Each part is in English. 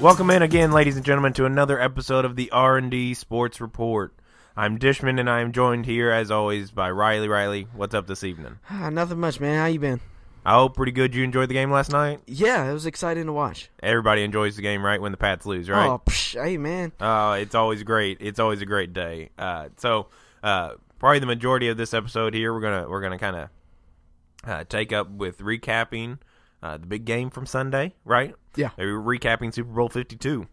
Welcome in again, ladies and gentlemen, to another episode of the R&D Sports Report. I'm Dishmond, and I am joined here, as always, by Rylee. Rylee, what's up this evening? Nothing much, man. How you been? I hope pretty good. You enjoyed the game last night? Yeah, it was exciting to watch. Everybody enjoys the game, right, when the Pats lose, right? Oh, hey, man. It's always great. It's always a great day. So probably the majority of this episode here, we're gonna kind of take up with recapping the big game from Sunday, right? Yeah. We're recapping Super Bowl 52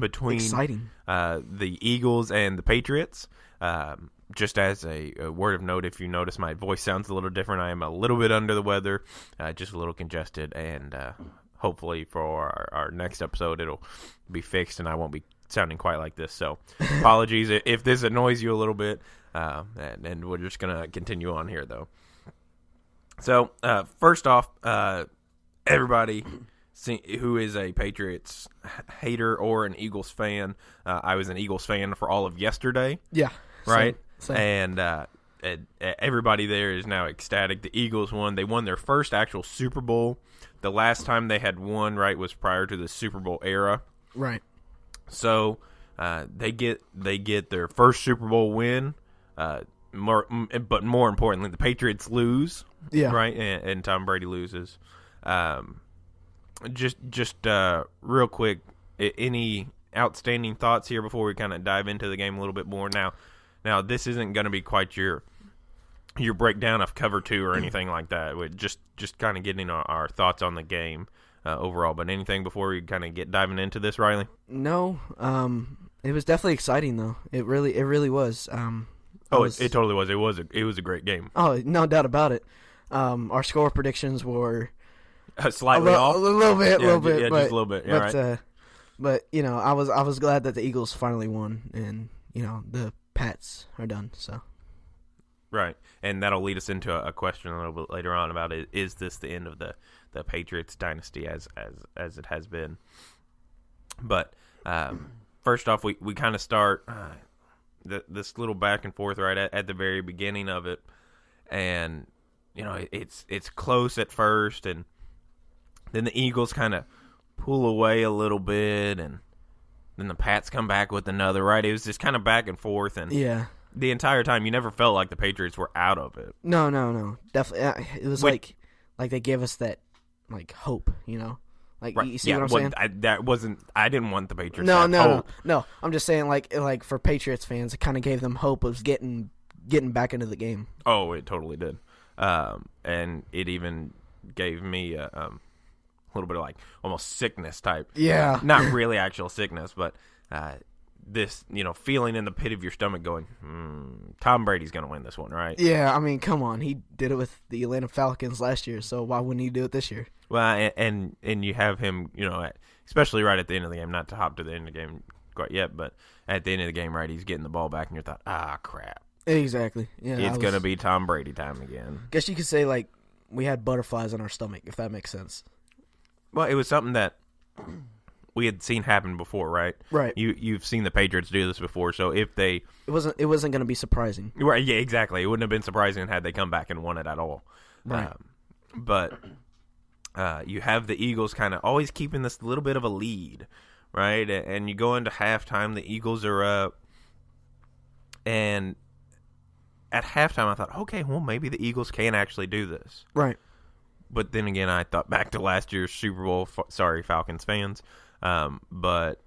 between Exciting. The Eagles and the Patriots. Just as a word of note, if you notice my voice sounds a little different, I am a little bit under the weather, just a little congested, and hopefully for our next episode it'll be fixed and I won't be sounding quite like this. So apologies if this annoys you a little bit, and we're just going to continue on here, though. So first off, everybody who is a Patriots hater or an Eagles fan, I was an Eagles fan for all of yesterday. Yeah. Right? Same. And everybody there is now ecstatic. The Eagles won. They won their first actual Super Bowl. The last time they had won, right, was prior to the Super Bowl era. Right. So they get their first Super Bowl win. But more importantly, the Patriots lose. Yeah. Right, and Tom Brady loses. Just real quick, any outstanding thoughts here before we kind of dive into the game a little bit more? Now this isn't going to be quite your breakdown of cover 2 or anything like that. We're just kind of getting our thoughts on the game overall. But anything before we kind of diving into this, Rylee? No. It was definitely exciting though. It really was. It totally was. It was a great game. Oh, no doubt about it. Our score predictions were slightly off, a little bit, just but, a little bit. Yeah, right. But you know, I was glad that the Eagles finally won, and you know the Pats are done. So, right, and that'll lead us into a question a little bit later on about is this the end of the Patriots dynasty as it has been? But first off, we kind of start this little back and forth right at the very beginning of it, and you know it's close at first, and then the Eagles kind of pull away a little bit, and then the Pats come back with another, right? It was just kind of back and forth, and yeah, the entire time you never felt like the Patriots were out of it. No, definitely. It was like they gave us that like hope, you know. Like, right. You see what I'm saying? I didn't want the Patriots. No. I'm just saying, like for Patriots fans, it kind of gave them hope of getting back into the game. Oh, it totally did. And it even gave me a little bit of like almost sickness type. Yeah. Not really actual sickness, but this, you know, feeling in the pit of your stomach going, Tom Brady's going to win this one, right? Yeah, I mean, come on. He did it with the Atlanta Falcons last year, so why wouldn't he do it this year? Well, and you have him, you know, especially right at the end of the game, not to hop to the end of the game quite yet, but at the end of the game, right, he's getting the ball back, and you thought, crap. Exactly. Yeah, it's going to be Tom Brady time again. Guess you could say, like, we had butterflies in our stomach, if that makes sense. Well, it was something that we had seen happen before, right? Right. You've seen the Patriots do this before, so if they... It wasn't going to be surprising. Right, yeah, exactly. It wouldn't have been surprising had they come back and won it at all. Right. But you have the Eagles kind of always keeping this little bit of a lead, right? And you go into halftime, the Eagles are up, and at halftime I thought, okay, well, maybe the Eagles can actually do this. Right. But then again, I thought back to last year's Super Bowl. Sorry, Falcons fans. But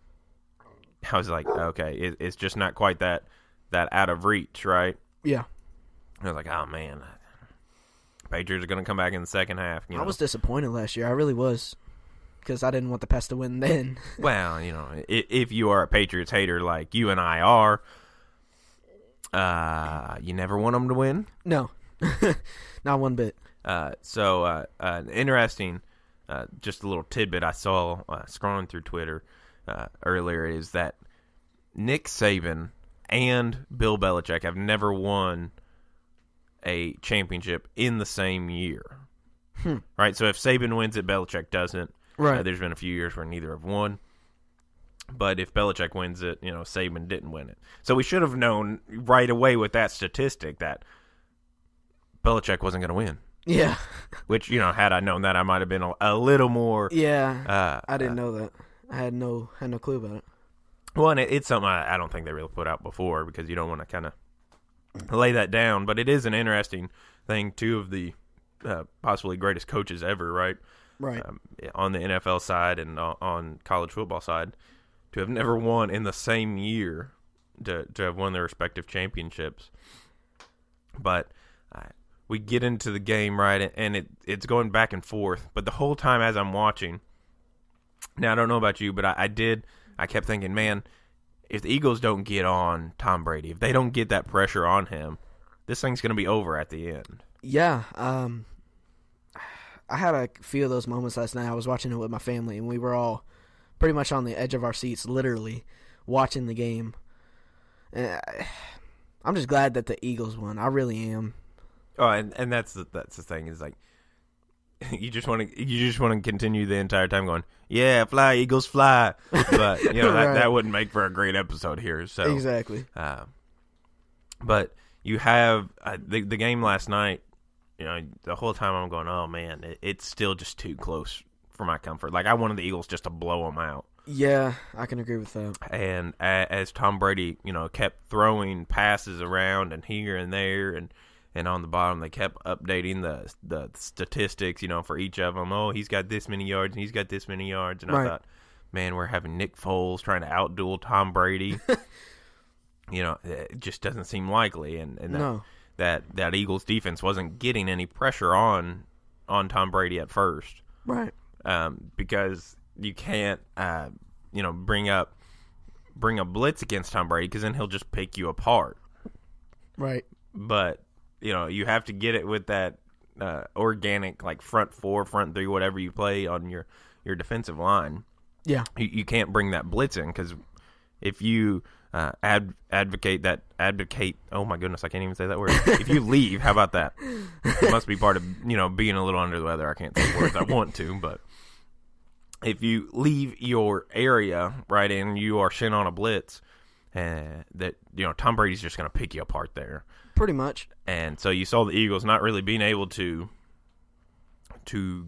I was like, okay, it's just not quite that out of reach, right? Yeah. I was like, oh, man. Patriots are going to come back in the second half. I was disappointed last year. I really was. Because I didn't want the Pats to win then. Well, you know, if you are a Patriots hater like you and I are, you never want them to win? No. Not one bit. So interesting, just a little tidbit I saw scrolling through Twitter earlier is that Nick Saban and Bill Belichick have never won a championship in the same year. Right? So if Saban wins it, Belichick doesn't. Right. There's been a few years where neither have won. But if Belichick wins it, Saban didn't win it. So we should have known right away with that statistic that Belichick wasn't going to win. Yeah. Which, had I known that, I might have been a little more. Yeah. I didn't know that. I had no clue about it. Well, and it's something I don't think they really put out before because you don't want to kind of lay that down. But it is an interesting thing. Two of the possibly greatest coaches ever, right? Right. On the NFL side and on college football side, to have never won in the same year, to have won their respective championships. But we get into the game, right, and it's going back and forth. But the whole time as I'm watching, now I don't know about you, but I kept thinking, man, if the Eagles don't get on Tom Brady, if they don't get that pressure on him, this thing's going to be over at the end. Yeah. I had a few of those moments last night. I was watching it with my family, and we were all pretty much on the edge of our seats, literally, watching the game. And I'm just glad that the Eagles won. I really am. Oh, and that's the thing is like you just want to continue the entire time going, yeah, fly Eagles fly, but right. that wouldn't make for a great episode here. So exactly. But you have the game last night. The whole time I'm going, oh man, it's still just too close for my comfort. Like I wanted the Eagles just to blow them out. Yeah, I can agree with that. And as Tom Brady, kept throwing passes around and here and there, and on the bottom they kept updating the statistics, for each of them. Oh, he's got this many yards and he's got this many yards. And right. I thought, man, we're having Nick Foles trying to outduel Tom Brady. It just doesn't seem likely. And no. that Eagles defense wasn't getting any pressure on Tom Brady at first. Right. Because you can't, bring a blitz against Tom Brady because then he'll just pick you apart. Right. But, you have to get it with that organic, like front four, front three, whatever you play on your defensive line. Yeah. You can't bring that blitz in because if you advocate, oh my goodness, I can't even say that word. If you leave, how about that? It must be part of, being a little under the weather. I can't say words I want to, but if you leave your area, right, and you are sent on a blitz, that, Tom Brady's just going to pick you apart there. Pretty much. And so you saw the Eagles not really being able to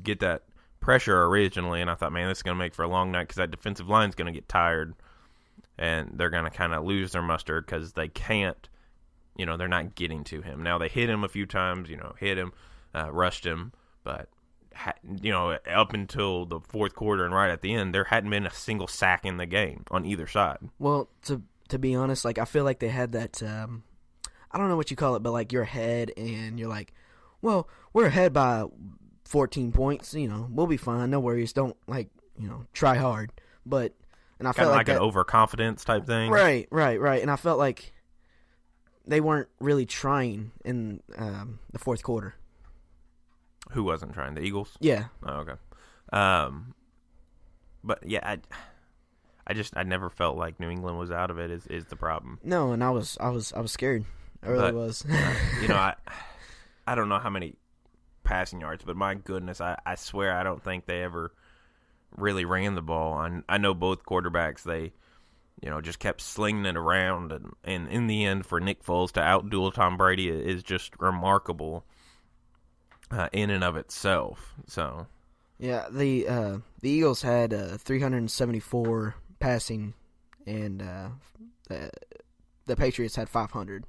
get that pressure originally, and I thought, man, this is going to make for a long night because that defensive line's going to get tired, and they're going to kind of lose their muster because they can't, they're not getting to him. Now, they hit him a few times, hit him, rushed him, but, up until the fourth quarter and right at the end, there hadn't been a single sack in the game on either side. Well, to be honest, like I feel like they had that, I don't know what you call it, but like you're ahead and you're like, well, we're ahead by 14 points, we'll be fine, no worries, don't try hard. But and I felt like an overconfidence type thing. Right. And I felt like they weren't really trying in the fourth quarter. Who wasn't trying? The Eagles? Yeah. Oh, okay. But yeah, I never felt like New England was out of it. Is the problem? No, and I was scared. I really was. I don't know how many passing yards, but my goodness, I swear I don't think they ever really ran the ball. I know both quarterbacks, they just kept slinging it around, and in the end, for Nick Foles to outduel Tom Brady is just remarkable in and of itself. So yeah, the Eagles had 374 passing, and the Patriots had 500.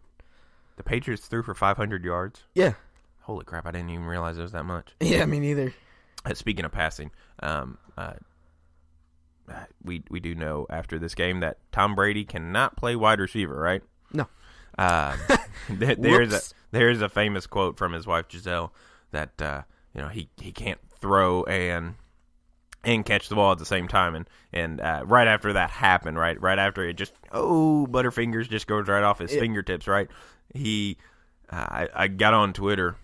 The Patriots threw for 500 yards? Yeah. Holy crap, I didn't even realize it was that much. Yeah, me neither. Speaking of passing, we do know after this game that Tom Brady cannot play wide receiver, right? No. There's a famous quote from his wife Giselle that he can't throw and catch the ball at the same time, and right after that happened, right after it just Butterfingers just goes right off his fingertips, right? I got on Twitter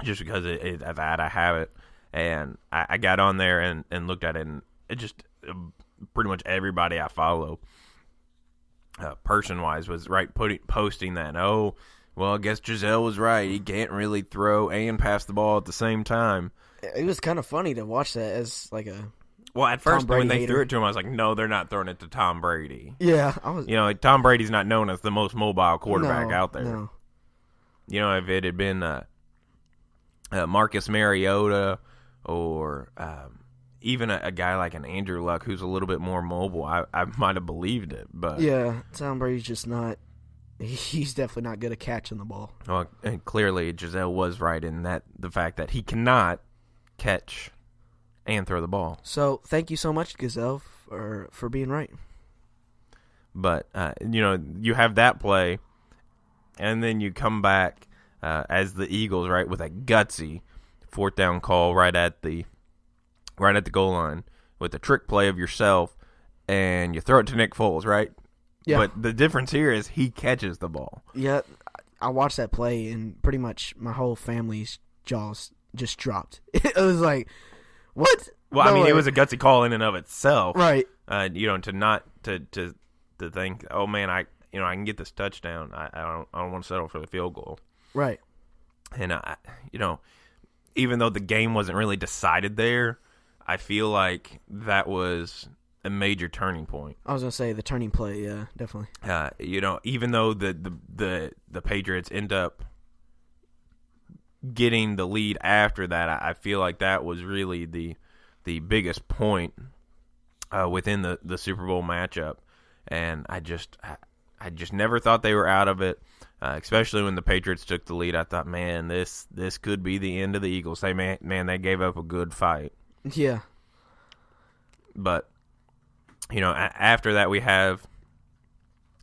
just because of that I have it, and I got on there and looked at it, and it just pretty much everybody I follow person-wise was posting that. Oh, well, I guess Giselle was right. He can't really throw and pass the ball at the same time. It was kind of funny to watch that as like Well, at first when they hater. threw it to him, I was like, no, they're not throwing it to Tom Brady. Yeah, I was. Tom Brady's not known as the most mobile quarterback out there. No. If it had been Marcus Mariota or even a guy like an Andrew Luck who's a little bit more mobile, I might have believed it. But yeah, Tom Brady's just not. He's definitely not good at catching the ball. Well, and clearly Giselle was right in the fact that he cannot catch and throw the ball. So thank you so much, Gazelle, for being right. But you have that play, and then you come back as the Eagles, right, with a gutsy 4th down call right at the goal line with a trick play of yourself, and you throw it to Nick Foles, right? Yeah. But the difference here is he catches the ball. Yeah, I watched that play, and pretty much my whole family's jaws just dropped. It was like, what? Well, No I mean, way. it was a gutsy call in and of itself, Right. To not to think, oh man, I can get this touchdown. I don't want to settle for the field goal. Right. And even though the game wasn't really decided there, I feel like that was a major turning point. I was gonna say the turning play. Yeah, definitely. Even though the Patriots end up getting the lead after that, I feel like that was really the biggest point within the Super Bowl matchup, and I just never thought they were out of it. Especially when the Patriots took the lead, I thought, man, this could be the end of the Eagles. They gave up a good fight. Yeah. But after that, we have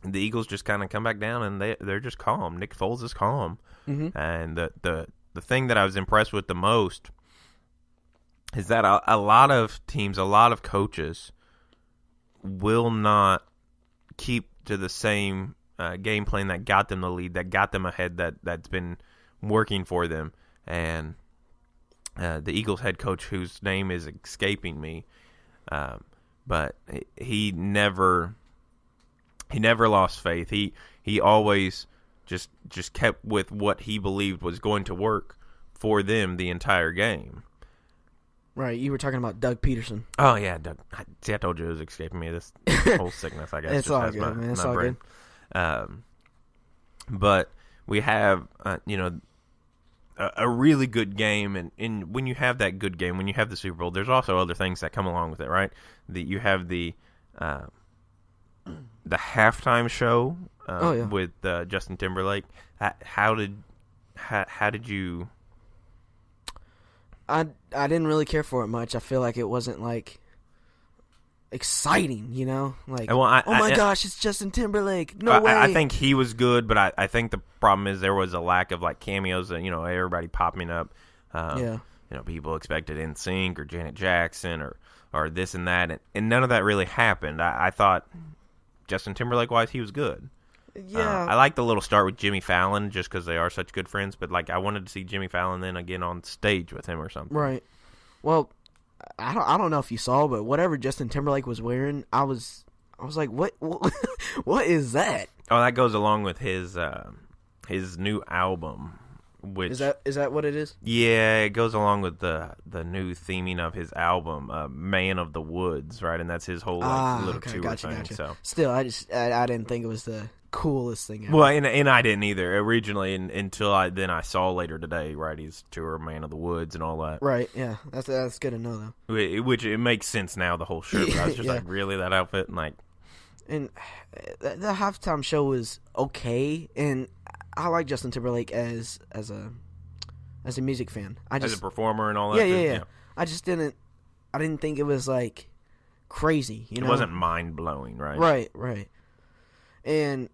the Eagles just kind of come back down, and they're just calm. Nick Foles is calm, and the thing that I was impressed with the most is that a lot of teams, a lot of coaches will not keep to the same game plan that got them the lead, that got them ahead, that's been working for them. And the Eagles head coach, whose name is escaping me, but he never lost faith. He always just kept with what he believed was going to work for them the entire game. Right. You were talking about Doug Peterson. Oh yeah, Doug. See, I told you it was escaping me. This whole sickness, I guess. It's all good, man. It's all good. But we have a really good game, and when you have that good game, when you have the Super Bowl, there's also other things that come along with it, right? You have the halftime show with Justin Timberlake. How did you? I didn't really care for it much. I feel like it wasn't like exciting, like well, oh my gosh, it's Justin Timberlake. No way. I think he was good, but I think the problem is there was a lack of like cameos and everybody popping up. People expected NSYNC or Janet Jackson or this and that, and none of that really happened. I thought Justin Timberlake wise, he was good. Yeah, I like the little start with Jimmy Fallon just because they are such good friends. But like, I wanted to see Jimmy Fallon then again on stage with him or something. Right. Well, I don't know if you saw, but whatever Justin Timberlake was wearing, I was like, what what is that? Oh, that goes along with his new album. Which is that what it is? Yeah, it goes along with the new theming of his album, "Man of the Woods," right? And that's his whole little tour thing. Gotcha. So still, I didn't think it was the coolest thing ever. Well, and I didn't either originally until I saw later today, right? He's tour "Man of the Woods" and all that. Right. Yeah, that's good to know though. Which it makes sense now, the whole shirt. But I was just like, really, that outfit, And the halftime show was okay, and I like Justin Timberlake as a music fan. As a performer and all that. Yeah. I didn't think it was like crazy. It wasn't mind blowing, right? Right. And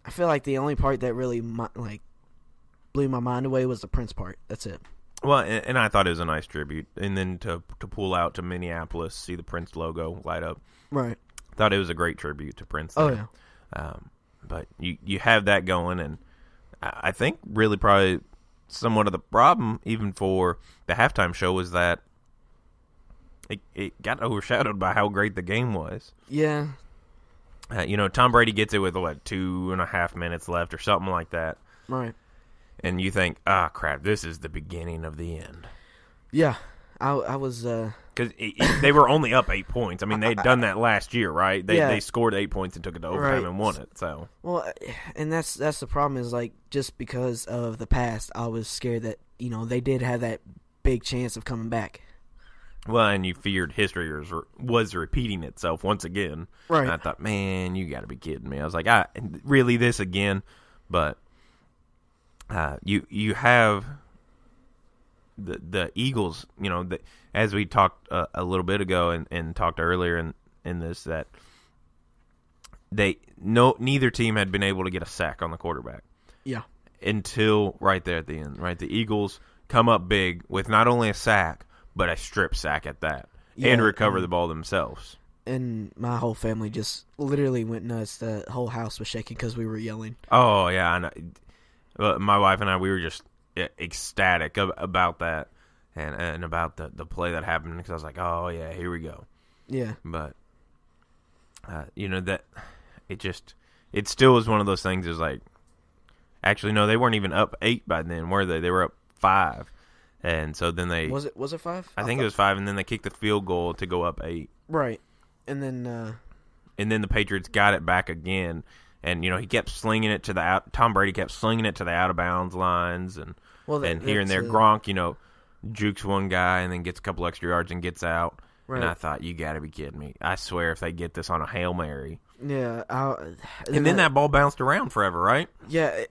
I feel like the only part that really blew my mind away was the Prince part. That's it. Well, and I thought it was a nice tribute, and then to pull out to Minneapolis, see the Prince logo light up. Right. Thought it was a great tribute to Prince. Oh there. Yeah. But you have that going, and I think really probably somewhat of the problem, even for the halftime show, was that it got overshadowed by how great the game was. Yeah. Tom Brady gets it with 2.5 minutes left or something like that. Right. And you think, crap, this is the beginning of the end. Yeah. I was Because they were only up 8 points. I mean, they'd done that last year, right? They scored 8 points and took it to overtime and won it. So well, and that's the problem is like just because of the past, I was scared that they did have that big chance of coming back. Well, and you feared history was repeating itself once again. Right. And I thought, man, you got to be kidding me. I was like, really this again? But you have the Eagles, as we talked a little bit ago and talked earlier in this, that neither team had been able to get a sack on the quarterback. Yeah. Until right there at the end, right? The Eagles come up big with not only a sack, but a strip sack at that, and recover the ball themselves. And my whole family just literally went nuts. The whole house was shaking because we were yelling. Oh, yeah. I know. My wife and I, we were just ecstatic about that and about the play that happened, because I was like, oh, yeah, here we go. Yeah. But, that it still was one of those things is like, actually, no, they weren't even up 8 by then, were they? They were up 5. And so then they... Was it 5? I think it was 5, and then they kicked the field goal to go up 8. Right. And then the Patriots got it back again, and, he kept slinging it to the Tom Brady kept slinging it to the out-of-bounds lines, and here and there, Gronk, jukes one guy and then gets a couple extra yards and gets out. Right. And I thought, you got to be kidding me. I swear if they get this on a Hail Mary... Yeah, and then that ball bounced around forever, right? Yeah,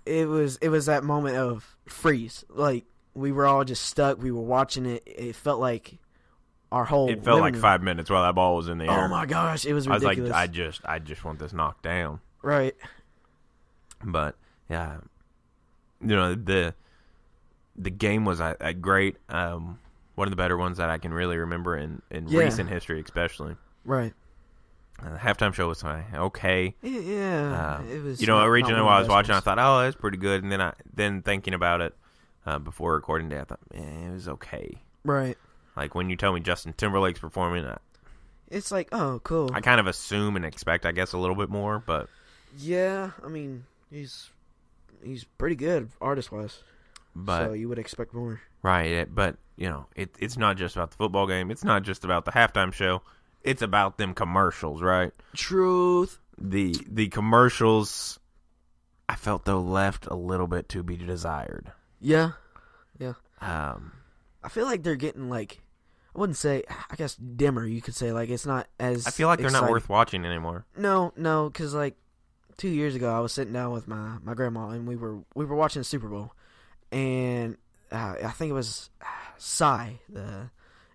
it was that moment of freeze. Like, we were all just stuck. We were watching it. It felt like our whole. It felt like 5 minutes while that ball was in the air. Oh my gosh, it was ridiculous. I was like, I just want this knocked down. Right. But yeah, the game was great. One of the better ones that I can really remember in recent history, especially. Right. The halftime show was okay. Yeah, it was. Originally while I was watching, I thought, oh, that's pretty good. And then thinking about it before recording day, I thought, man, it was okay. Right. Like when you tell me Justin Timberlake's performing, it's like, oh, cool. I kind of assume and expect, I guess, a little bit more, but yeah, I mean, he's pretty good artist-wise, so you would expect more. Right, but it's not just about the football game. It's not just about the halftime show. It's about them commercials, right? Truth. The commercials, I felt, though, left a little bit to be desired. Yeah. I feel like they're getting, like, I wouldn't say, I guess, dimmer, you could say. Like, it's not as I feel like they're not worth watching anymore. No, because, like, 2 years ago, I was sitting down with my grandma, and we were watching the Super Bowl. And I think it was Psy,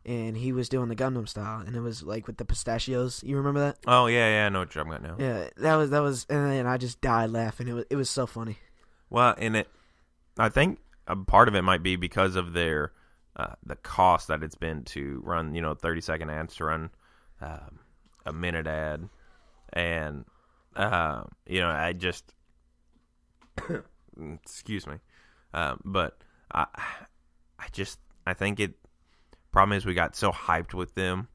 and he was doing the Gundam style, and it was like with the pistachios. You remember that? Oh yeah, I know what you're talking about now. Yeah, that was, and then I just died laughing. It was so funny. Well, I think a part of it might be because of their the cost that it's been to run 30-second ads, to run a minute ad, and I just excuse me, but I think it. Problem is, we got so hyped with them.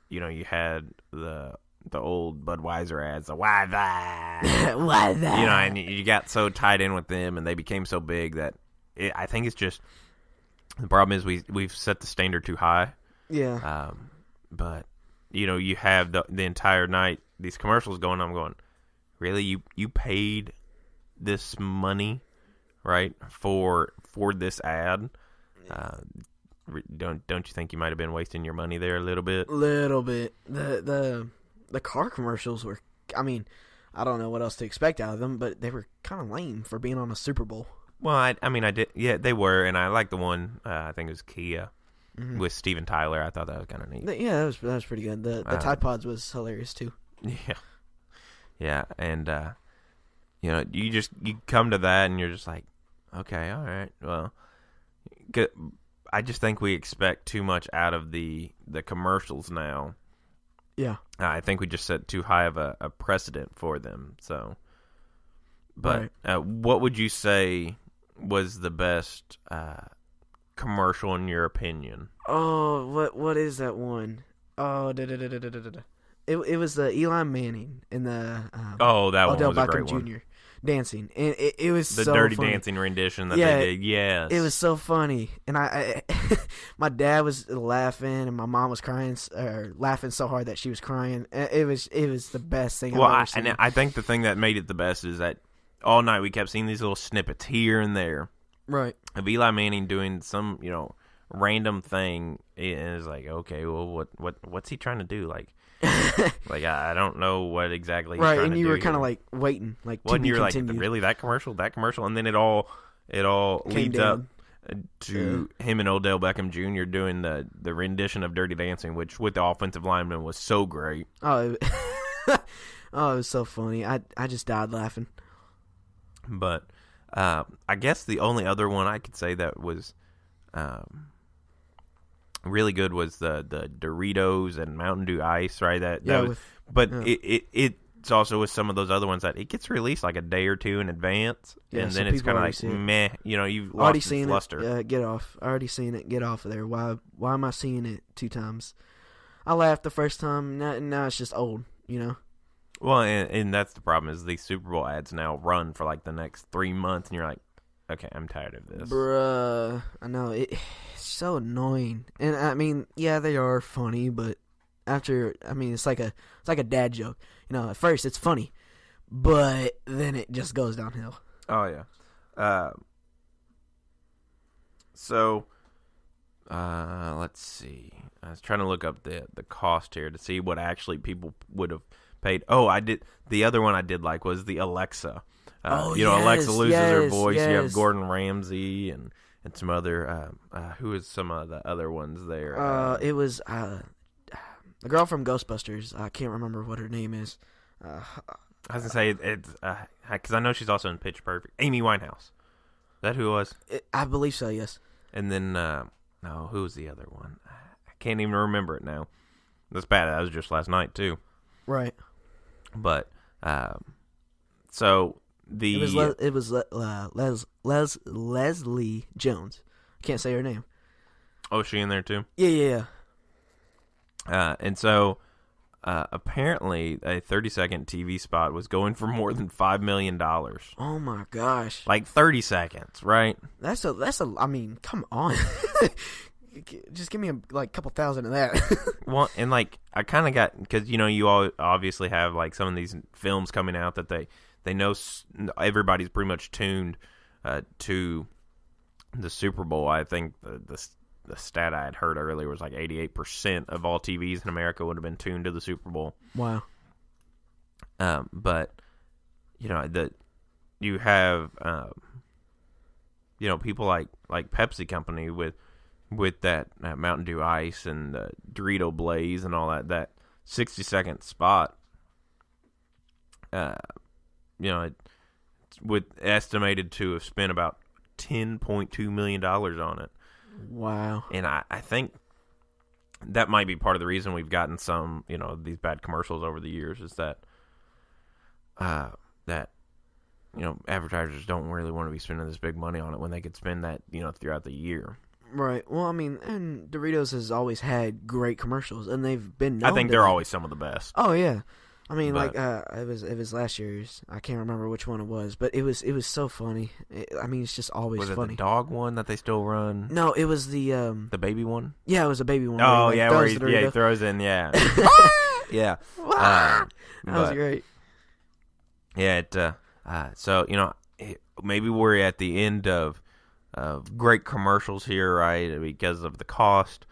You had the old Budweiser ads, the why that, why that, and you got so tied in with them, and they became so big that I think it's just the problem is we've set the standard too high. Yeah. But you have the entire night these commercials going on. I'm going, really? You paid this money, right, for this ad? Don't you think you might have been wasting your money there a little bit? Little bit. The car commercials were, I mean, I don't know what else to expect out of them, but they were kind of lame for being on a Super Bowl. Well, I did. Yeah, they were, and I like the one. I think it was Kia with Steven Tyler. I thought that was kind of neat. Yeah, that was pretty good. The Tide Pods was hilarious too. Yeah, and you come to that, and you're just like, okay, all right, well. I just think we expect too much out of the commercials now. Yeah. I think we just set too high of a precedent for them. So, but right. What would you say was the best commercial in your opinion? Oh, what is that one? Oh, It was the Eli Manning and the that one Odell was a Beckham great Jr. one. dancing, and it was the so Dirty funny. Dancing rendition that they did. Yes, it was so funny, and I my dad was laughing, and my mom was crying, laughing so hard that she was crying. It was the best thing I've ever seen. And I think the thing that made it the best is that all night we kept seeing these little snippets here and there, right, of Eli Manning doing some random thing, and it's like, okay, well, what's he trying to do? Like I don't know what exactly he's right, trying and to you do were kind of here. like waiting, like to Wasn't be you continued. like, really, that commercial, and then it all leads up to him and Odell Beckham Jr. doing the rendition of Dirty Dancing, which with the offensive lineman was so great. Oh, it was so funny. I just died laughing. But I guess the only other one I could say that was really good was the Doritos and Mountain Dew Ice, right? It's also with some of those other ones that it gets released like a day or two in advance, and then it's kind of like meh. You've already lost seen its luster. Get off. I already seen it. Get off of there. Why am I seeing it 2 times? I laughed the first time. Now it's just old. Well, and that's the problem is these Super Bowl ads now run for like the next 3 months, and you're like, okay, I'm tired of this. Bruh, I know it's so annoying. And I mean, yeah, they are funny, but after, I mean, it's like a dad joke. At first it's funny, but then it just goes downhill. Oh yeah. So, let's see. I was trying to look up the cost here to see what actually people would have paid. Oh, I did. The other one I did like was the Alexa. Alexa loses her voice. Yes. You have Gordon Ramsay and some other. Who is some of the other ones there? It was the girl from Ghostbusters. I can't remember what her name is. I was gonna say it's because I know she's also in Pitch Perfect. Amy Winehouse. Is that who it was? I believe so. Yes. And then no, who was the other one? I can't even remember it now. That's bad. That was just last night too. Right. But so it was Leslie Jones. I can't say her name. Oh, is she in there too? Yeah. And so apparently a 30-second TV spot was going for more than $5 million. Oh my gosh! Like 30 seconds, right? That's a. I mean, come on. Just give me a couple thousand of that. Well, and like I kind of got because you all obviously have like some of these films coming out that they know everybody's pretty much tuned to the Super Bowl. I think the stat I had heard earlier was like 88% of all TVs in America would have been tuned to the Super Bowl. Wow. But you have people like Pepsi Company with that Mountain Dew Ice and the Dorito Blaze and all that 60-second spot, it's estimated to have spent about $10.2 million on it. Wow. And I think that might be part of the reason we've gotten some, these bad commercials over the years is that advertisers don't really want to be spending this big money on it when they could spend that, throughout the year. Right. Well, I mean, and Doritos has always had great commercials, and they've been known I think they're always some of the best. Oh yeah. I mean, it was last year's. I can't remember which one it was, but it was so funny. It's just always funny. Was it the dog one that they still run? No, it was the baby one. Yeah, it was a baby one. Oh yeah, where he throws in. Yeah, yeah. That was great. Yeah. So maybe we're at the end of great commercials here, right? Because of the cost.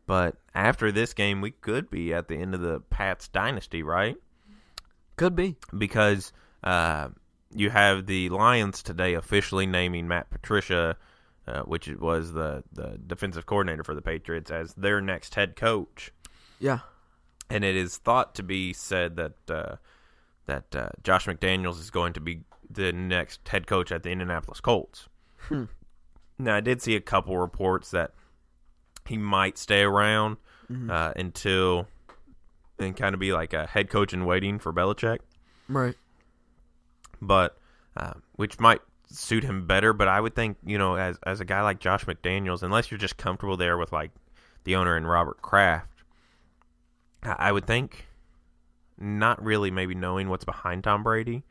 But after this game, we could be at the end of the Pats dynasty, right? Could be. Because you have the Lions today officially naming Matt Patricia, which was the defensive coordinator for the Patriots, as their next head coach. Yeah. And it is thought to be said that Josh McDaniels is going to be the next head coach at the Indianapolis Colts. Now, I did see a couple reports that he might stay around until and kind of be like a head coach in waiting for Belichick. Right. But which might suit him better. But I would think, as a guy like Josh McDaniels, unless you're just comfortable there with like the owner and Robert Kraft, I would think not really maybe knowing what's behind Tom Brady,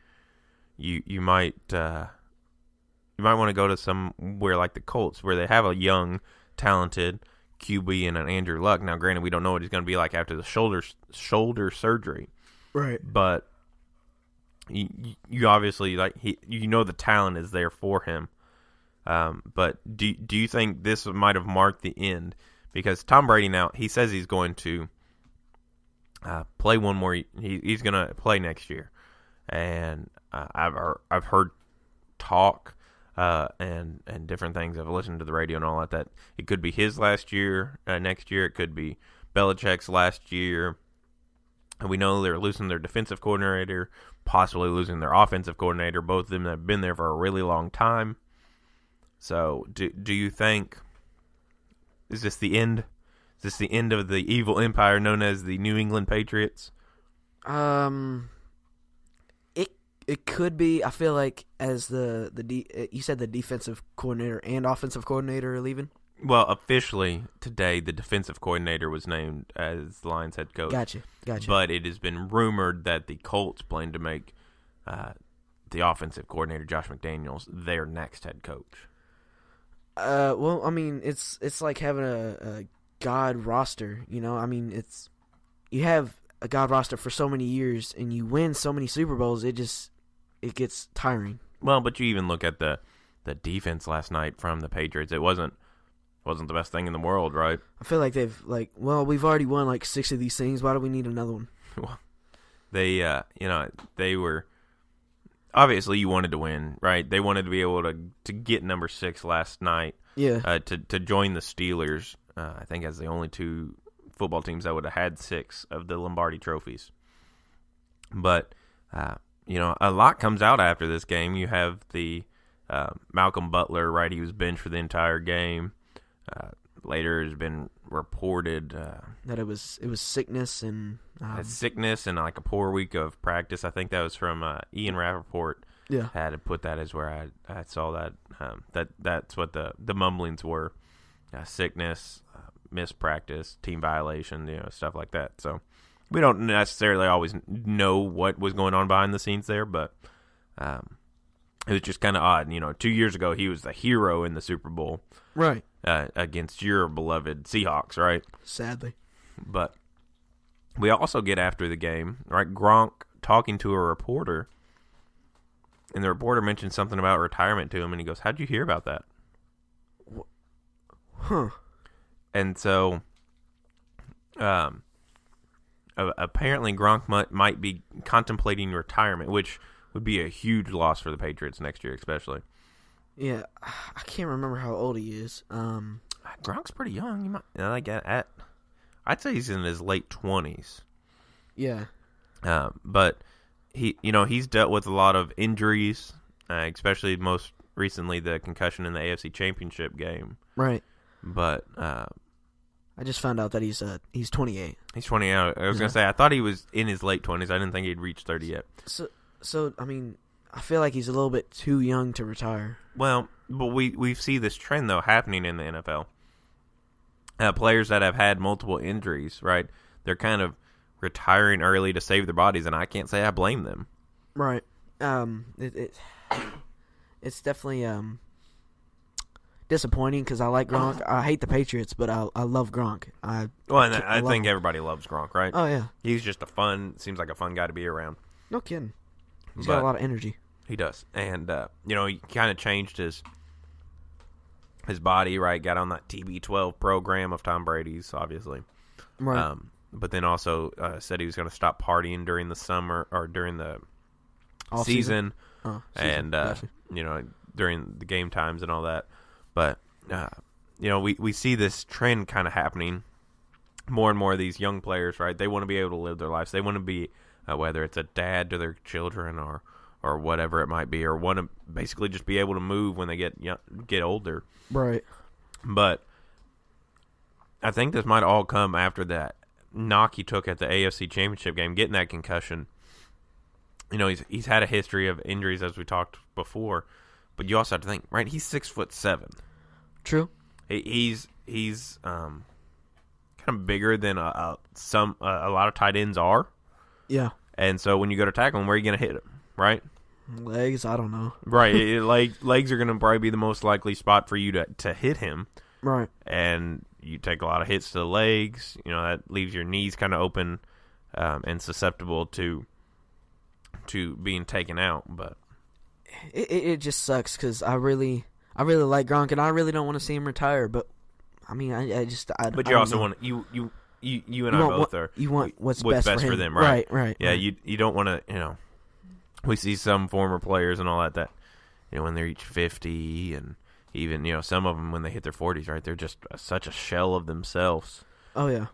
you might want to go to somewhere like the Colts, where they have a young, talented QB and an Andrew Luck. Now, granted, we don't know what he's going to be like after the shoulder surgery, right? But you obviously the talent is there for him. But do you think this might have marked the end? Because Tom Brady now, he says he's going to play one more. He's going to play next year, and I've heard talk and different things. I've listened to the radio and all that it could be his last year. Next year, it could be Belichick's last year. And we know they're losing their defensive coordinator, possibly losing their offensive coordinator. Both of them have been there for a really long time. So, do you think, is this the end? Is this the end of the evil empire known as the New England Patriots? It could be. I feel like as you said the defensive coordinator and offensive coordinator are leaving. Well, officially today, the defensive coordinator was named as the Lions head coach. Gotcha. But it has been rumored that the Colts plan to make the offensive coordinator, Josh McDaniels, their next head coach. Well, I mean, it's like having a God roster, you know? I mean, you have a God roster for so many years, and you win so many Super Bowls, it gets tiring. Well, but you even look at the defense last night from the Patriots. It wasn't the best thing in the world, right? I feel like we've already won 6 of these things. Why do we need another one? Well, they were obviously, you wanted to win, right? They wanted to be able to get number 6 last night. Yeah. To join the Steelers, I think, as the only 2 football teams that would have had 6 of the Lombardi trophies. But a lot comes out after this game. You have the Malcolm Butler, right? He was benched for the entire game. Later, it has been reported that it was sickness and like a poor week of practice. I think that was from Ian Rappaport. Yeah, had to put that as where I saw that. That's what the mumblings were: sickness, missed practice, team violation, stuff like that. So we don't necessarily always know what was going on behind the scenes there, but it was just kind of odd. 2 years ago, he was the hero in the Super Bowl, right? Against your beloved Seahawks, right? Sadly. But we also get after the game, right? Gronk talking to a reporter, and the reporter mentioned something about retirement to him, and he goes, "How'd you hear about that?" Huh. And so, apparently Gronk might be contemplating retirement, which would be a huge loss for the Patriots next year, especially. Yeah, I can't remember how old he is. Gronk's pretty young. You might I'd say he's in his late 20s. Yeah. But he's dealt with a lot of injuries, especially most recently the concussion in the AFC Championship game. Right. But I just found out that he's 28. He's 28. I was gonna say I thought he was in his late 20s. I didn't think he'd reached 30 yet. So I mean, I feel like he's a little bit too young to retire. Well, but we see this trend, though, happening in the NFL. Players that have had multiple injuries, right, they're kind of retiring early to save their bodies, and I can't say I blame them. Right. It's definitely disappointing because I like Gronk. I hate the Patriots, but I love Gronk. I think everybody loves Gronk, right? Oh, yeah. He's just seems like a fun guy to be around. No kidding. He's got a lot of energy. He does. And, he kind of changed his body, right? Got on that TB12 program of Tom Brady's, obviously. Right. But then also said he was going to stop partying during the summer or during the season. And, during the game times and all that. But, we see this trend kind of happening. More and more of these young players, right? They want to be able to live their lives. They want to be, whether it's a dad to their children or whatever it might be, or want to basically just be able to move when they get older. Right. But I think this might all come after that knock he took at the AFC Championship game, getting that concussion. He's had a history of injuries, as we talked before, but you also have to think, right? He's 6'7". True. He's kind of bigger than a lot of tight ends are. Yeah. And so when you go to tackle him, where are you going to hit him, right? Legs, I don't know. Right, legs are going to probably be the most likely spot for you to hit him. Right. And you take a lot of hits to the legs. That leaves your knees kind of open and susceptible to being taken out. But it just sucks because I really like Gronk, and I really don't want to see him retire. But I mean, But you also want you and I both are. You want what's best for them, right? Right. Yeah, right. You don't want to. We see some former players and all that when they reach 50 and even some of them when they hit their 40s, right? They're just such a shell of themselves. Oh yeah.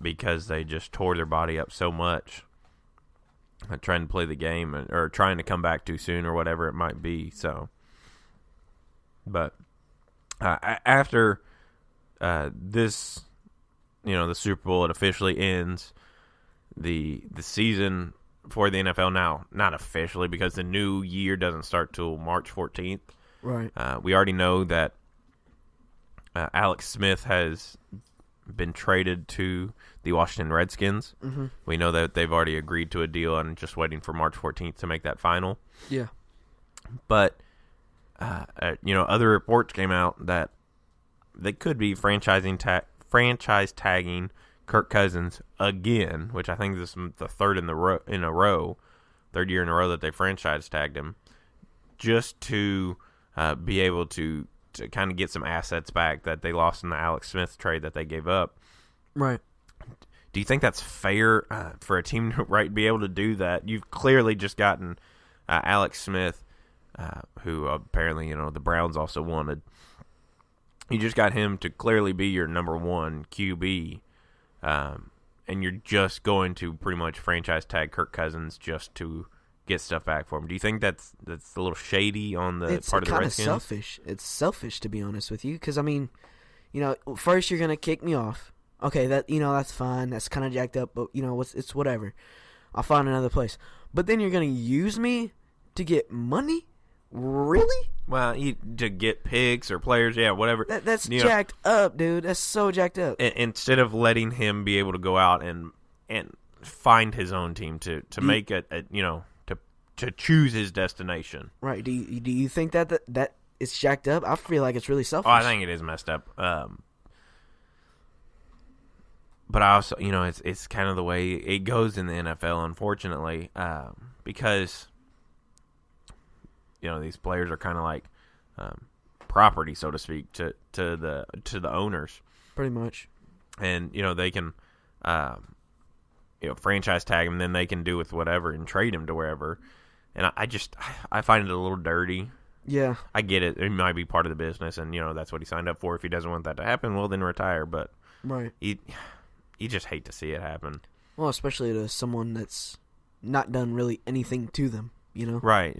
Because they just tore their body up so much, trying to play the game or trying to come back too soon or whatever it might be. So, but after this, the Super Bowl, it officially ends. The season for the NFL now, not officially because the new year doesn't start till March 14th. Right. We already know that Alex Smith has been traded to the Washington Redskins. Mm-hmm. We know that they've already agreed to a deal and just waiting for March 14th to make that final. Yeah. But, other reports came out that they could be franchise tagging Kirk Cousins again, which I think this is the third year in a row that they franchise tagged him, just to be able to kind of get some assets back that they lost in the Alex Smith trade that they gave up. Right. Do you think that's fair for a team to be able to do that? You've clearly just gotten Alex Smith, who apparently the Browns also wanted. You just got him to clearly be your number one QB. And you're just going to pretty much franchise tag Kirk Cousins just to get stuff back for him. Do you think that's a little shady on the part of the Redskins? It's kind of selfish. It's selfish, to be honest with you, because I mean, first you're gonna kick me off. Okay, that's fine. That's kind of jacked up, but it's whatever. I'll find another place. But then you're gonna use me to get money. Really? Well, to get picks or players, yeah, whatever. That's jacked up, dude. That's so jacked up. Instead of letting him be able to go out and find his own team to make to choose his destination. Right. Do you think that it's jacked up? I feel like it's really selfish. Oh, I think it is messed up. But I also, it's kind of the way it goes in the NFL, unfortunately, because these players are kind of like property, so to speak, to the owners. Pretty much. And they can franchise tag him, then they can do with whatever and trade him to wherever. And I find it a little dirty. Yeah. I get it. It might be part of the business, and that's what he signed up for. If he doesn't want that to happen, well, then retire. But right. You just hate to see it happen. Well, especially to someone that's not done really anything to them, Right.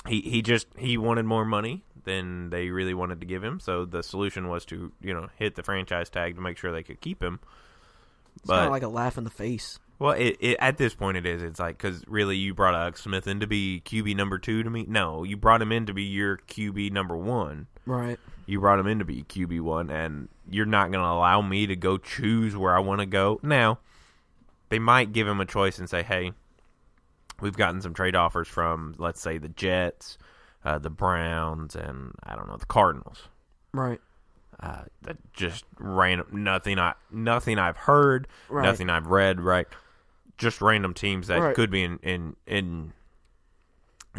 He wanted more money than they really wanted to give him, so the solution was to hit the franchise tag to make sure they could keep him. It's kind of like a laugh in the face. Well, it at this point it is. It's like, because really you brought Alex Smith in to be QB number 2 to me? No, you brought him in to be your QB number 1. Right. You brought him in to be QB 1, and you're not going to allow me to go choose where I want to go. Now, they might give him a choice and say, hey, we've gotten some trade offers from, let's say, the Jets, the Browns, and, I don't know, the Cardinals. Right. That just random, nothing I've heard, right. Nothing I've read, right? Just random teams that right. could be in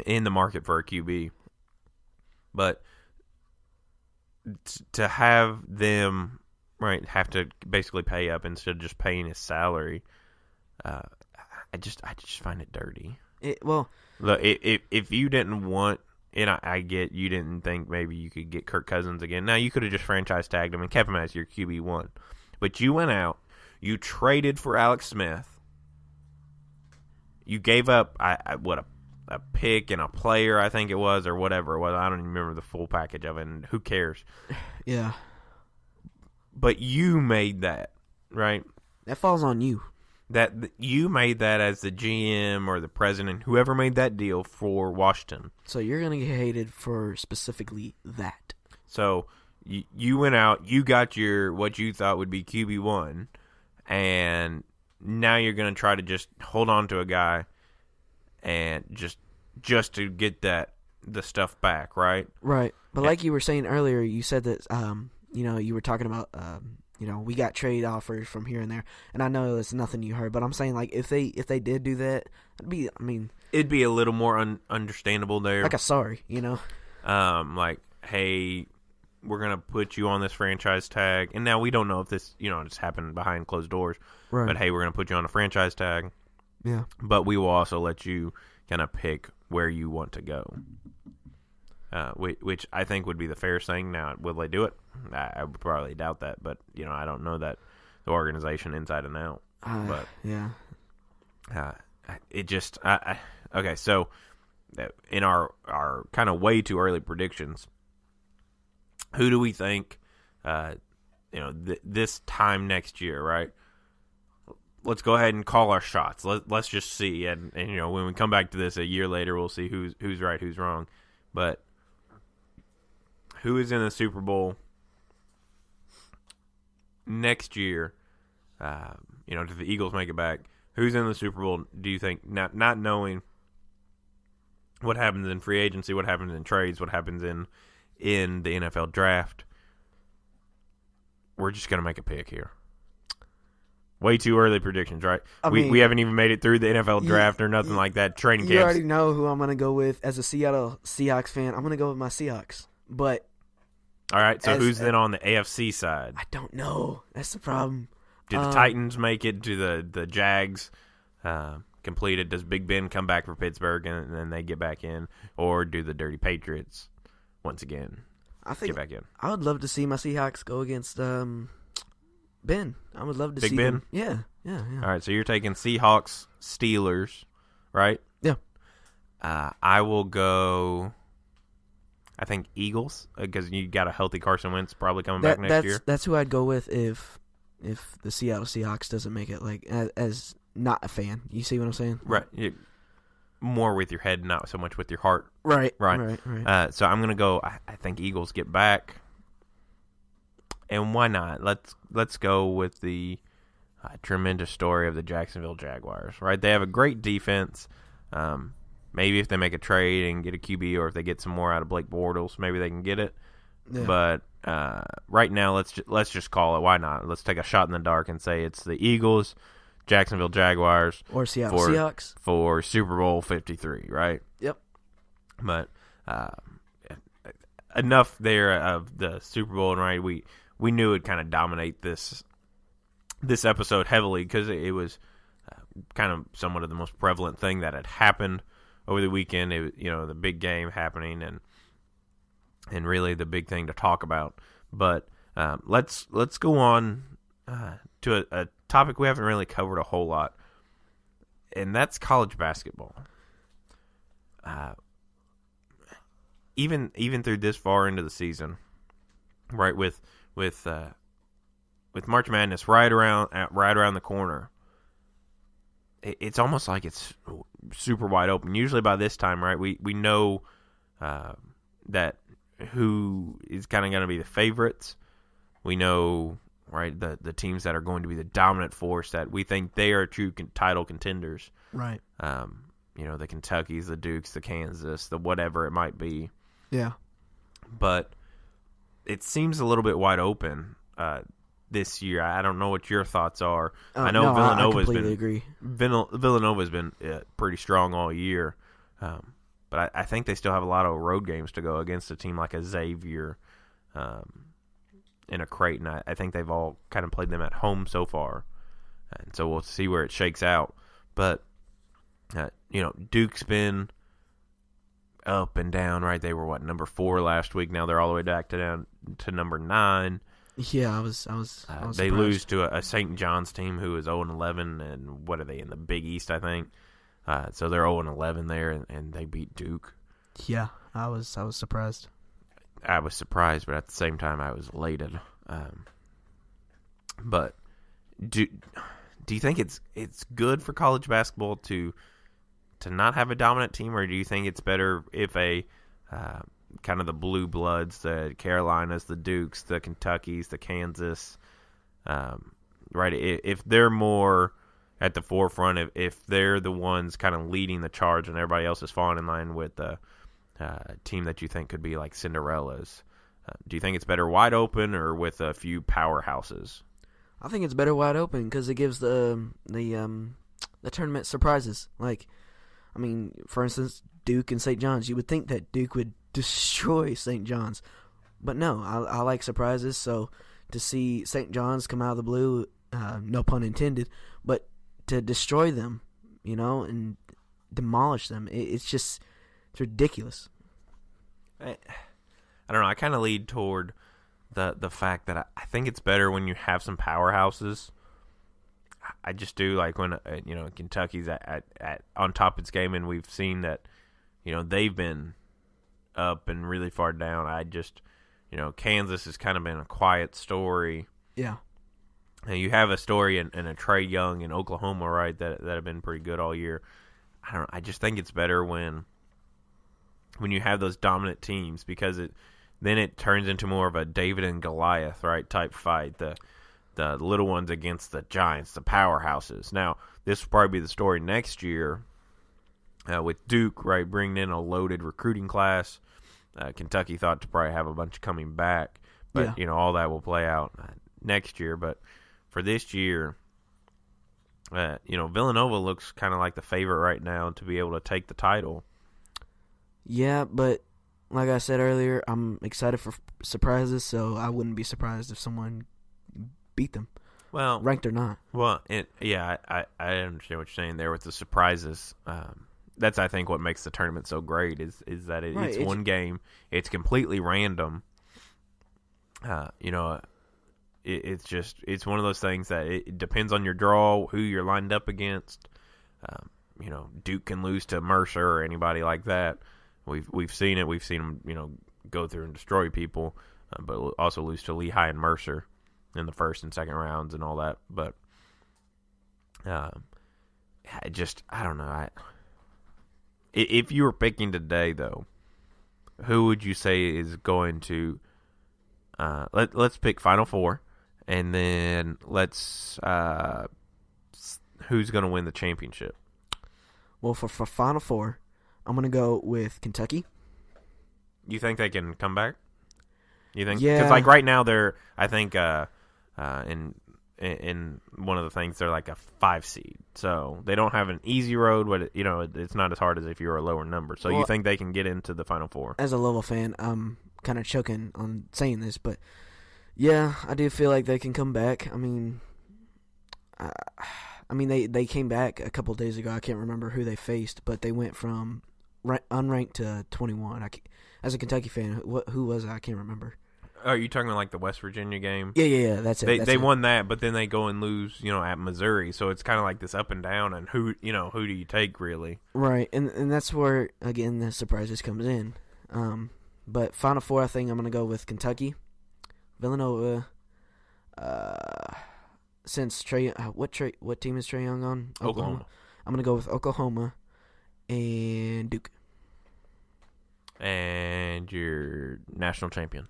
the market for a QB. But to have them, right, have to basically pay up instead of just paying his salary, I just find it dirty. Look, if you didn't want, and I get you didn't think maybe you could get Kirk Cousins again. Now, you could have just franchise tagged him and kept him as your QB1. But you went out, you traded for Alex Smith, you gave up a pick and a player, I think it was, or whatever it was. I don't even remember the full package of it, and who cares? Yeah. But you made that, right? That falls on you. That you made that as the GM or the president, whoever made that deal for Washington. So you're going to get hated for specifically that. So you went out, you got your what you thought would be QB1, and now you're going to try to just hold on to a guy and just to get the stuff back, right? Right. But like you were saying earlier, you said that you were talking about we got trade offers from here and there, and I know it's nothing you heard, but I'm saying like if they did do that, it'd be a little more understandable there. Like a sorry, like, hey, we're gonna put you on this franchise tag, and now we don't know if this it's happened behind closed doors, right? But hey, we're gonna put you on a franchise tag, yeah. But we will also let you kind of pick where you want to go. Which I think would be the fairest thing. Now, will they do it? I would probably doubt that, but I don't know that the organization inside and out. But yeah, it just okay. So in our kind of way too early predictions, who do we think? This time next year, right? Let's go ahead and call our shots. Let's just see, and when we come back to this a year later, we'll see who's right, who's wrong, but. Who is in the Super Bowl next year? Do the Eagles make it back? Who's in the Super Bowl, do you think, not knowing what happens in free agency, what happens in trades, what happens in the NFL draft? We're just going to make a pick here. Way too early predictions, right? We haven't even made it through the NFL draft or nothing like that. Training camps. You already know who I'm going to go with as a Seattle Seahawks fan. I'm going to go with my Seahawks. But all right, so who's then on the AFC side? I don't know. That's the problem. Do the Titans make it? Do the Jags complete it? Does Big Ben come back for Pittsburgh and then they get back in? Or do the dirty Patriots once again get back in? I would love to see my Seahawks go against Ben. I would love to Big see Ben? them. Yeah. All right, so you're taking Seahawks, Steelers, right? Yeah. I will go... I think Eagles, because you got a healthy Carson Wentz probably coming back next year. That's who I'd go with if the Seattle Seahawks doesn't make it. Like as not a fan, you see what I'm saying? Right. More with your head, not so much with your heart. Right. So I'm gonna go. I think Eagles get back, and why not? Let's go with the tremendous story of the Jacksonville Jaguars. Right. They have a great defense. Maybe if they make a trade and get a QB, or if they get some more out of Blake Bortles, maybe they can get it. Yeah. But right now, let's just call it. Why not? Let's take a shot in the dark and say it's the Eagles, Jacksonville Jaguars, or Seattle Seahawks for Super Bowl 53. Right? Yep. But enough there of the Super Bowl, and right, we knew it would kind of dominate this episode heavily because it was kind of somewhat of the most prevalent thing that had happened over the weekend. It was, the big game happening and really the big thing to talk about. But let's go on to a topic we haven't really covered a whole lot, and that's college basketball. Even through this far into the season, right, with March Madness right around the corner, it's almost like it's super wide open. Usually by this time, right, we know that who is kind of going to be the favorites. We know, right, the teams that are going to be the dominant force, that we think they are true title contenders. Right. The Kentuckys, the Dukes, the Kansas, the whatever it might be. Yeah. But it seems a little bit wide open this year. I don't know what your thoughts are. I know Villanova's been pretty strong all year, but I think they still have a lot of road games to go against a team like a Xavier and a Creighton. I think they've all kind of played them at home so far, and so we'll see where it shakes out. But Duke's been up and down, right? They were number 4 last week. Now they're all the way back to number 9. Yeah, I was they lose to a St. John's team who is 0-11, and what are they in the Big East? I think. So they're 0-11 there, and they beat Duke. Yeah, I was surprised. I was surprised, but at the same time, I was elated. But do you think it's good for college basketball to not have a dominant team, or do you think it's better if a kind of the blue bloods, the Carolinas, the Dukes, the Kentuckys, the Kansas, right? If at the forefront, if they're the ones kind of leading the charge and everybody else is falling in line with the team that you think could be like Cinderella's, do you think it's better wide open or with a few powerhouses? I think it's better wide open because it gives the tournament surprises. Like, I mean, for instance, Duke and St. John's. You would think that Duke would destroy St. John's, but no. I like surprises. So to see St. John's come out of the blue, no pun intended, but to destroy them, and demolish them, it's ridiculous. I don't know. I kind of lead toward the fact that I think it's better when you have some powerhouses. I just do, like when Kentucky's at on top of its game, and we've seen that they've been up and really far down. I just Kansas has kind of been a quiet story. Yeah. And you have a story in a Trae Young in Oklahoma, right? That have been pretty good all year. I don't know. I just think it's better when you have those dominant teams, because then it turns into more of a David and Goliath, right, type fight. The little ones against the giants, the powerhouses. Now, this will probably be the story next year with Duke, right, bringing in a loaded recruiting class. Kentucky thought to probably have a bunch coming back, but all that will play out next year. But for this year, Villanova looks kind of like the favorite right now to be able to take the title. Yeah, but like I said earlier, I'm excited for surprises, so I wouldn't be surprised if someone beat them. Well, ranked or not. Well, I understand what you're saying there with the surprises. That's, I think, what makes the tournament so great is that it's one game. It's completely random. It's one of those things that it depends on your draw, who you're lined up against. Duke can lose to Mercer or anybody like that. We've seen it. We've seen them, go through and destroy people, but also lose to Lehigh and Mercer in the first and second rounds and all that. But I don't know. If you were picking today, though, who would you say is going to? Let's pick Final Four, and then who's going to win the championship? Well, for Final Four, I'm going to go with Kentucky. You think they can come back? You think? Yeah. Because right now they're, I think, in one of the things they're like a 5 seed, so they don't have an easy road, but it's not as hard as if you were a lower number. So you think they can get into the Final Four? As a Louisville fan, I'm kind of choking on saying this, but yeah, I do feel like they can come back. I mean, they came back a couple days ago. I can't remember who they faced, but they went from unranked to 21. As a Kentucky fan, who was it? I can't remember. Are you talking about like the West Virginia game? Yeah. That's it. They won that, but then they go and lose, at Missouri. So it's kind of like this up and down, and who do you take really? Right, and that's where again the surprises comes in. But Final Four, I think I'm gonna go with Kentucky, Villanova. Since what team is Trae Young on? Oklahoma. I'm gonna go with Oklahoma and Duke. And your national champion.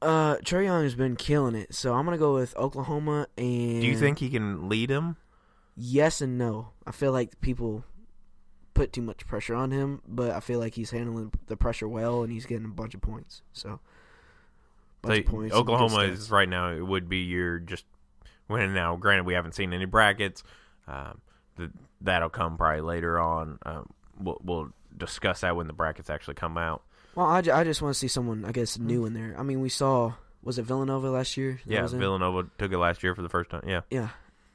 Trae Young has been killing it, so I'm gonna go with Oklahoma. And do you think he can lead him? Yes and no. I feel like people put too much pressure on him, but I feel like he's handling the pressure well, and he's getting a bunch of points. So, Oklahoma is right now. It would be your just winning now. Granted, we haven't seen any brackets. That'll come probably later on. We'll discuss that when the brackets actually come out. Well, I just want to see someone, I guess, new in there. I mean, we saw, was it Villanova last year? Yeah, Villanova took it last year for the first time. Yeah. Yeah.